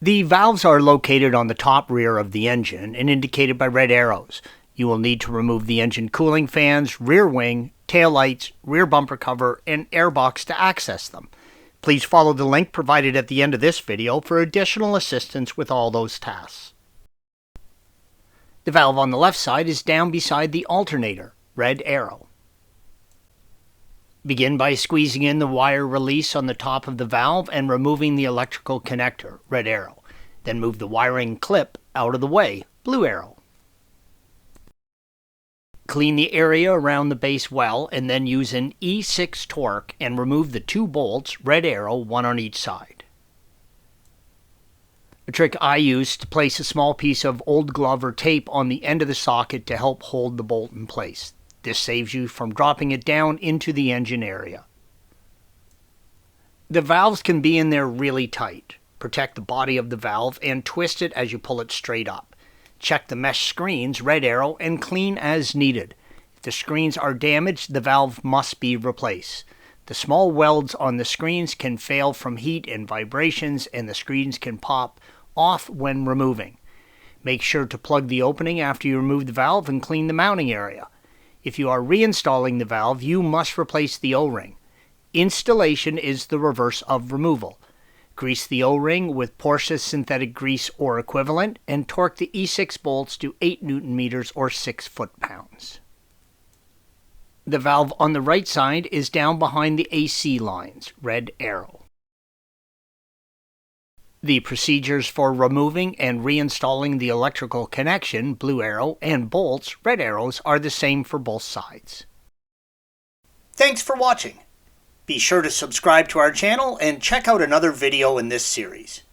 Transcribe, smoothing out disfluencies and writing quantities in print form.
The valves are located on the top rear of the engine and indicated by red arrows. You will need to remove the engine cooling fans, rear wing, tail lights, rear bumper cover, and airbox to access them. Please follow the link provided at the end of this video for additional assistance with all those tasks. The valve on the left side is down beside the alternator, red arrow. Begin by squeezing in the wire release on the top of the valve and removing the electrical connector, red arrow. Then move the wiring clip out of the way, blue arrow. Clean the area around the base well and then use an E6 torque and remove the two bolts, red arrow, one on each side. A trick I use to place a small piece of old glove or tape on the end of the socket to help hold the bolt in place. This saves you from dropping it down into the engine area. The valves can be in there really tight. Protect the body of the valve and twist it as you pull it straight up. Check the mesh screens, red arrow, and clean as needed. If the screens are damaged, the valve must be replaced. The small welds on the screens can fail from heat and vibrations, and the screens can pop off when removing. Make sure to plug the opening after you remove the valve and clean the mounting area. If you are reinstalling the valve, you must replace the O-ring. Installation is the reverse of removal. Grease the O-ring with Porsche synthetic grease or equivalent and torque the E6 bolts to 8 Nm or 6 foot-pounds. The valve on the right side is down behind the AC lines, red arrow. The procedures for removing and reinstalling the electrical connection, blue arrow, and bolts, red arrows, are the same for both sides. Thanks for watching. Be sure to subscribe to our channel and check out another video in this series.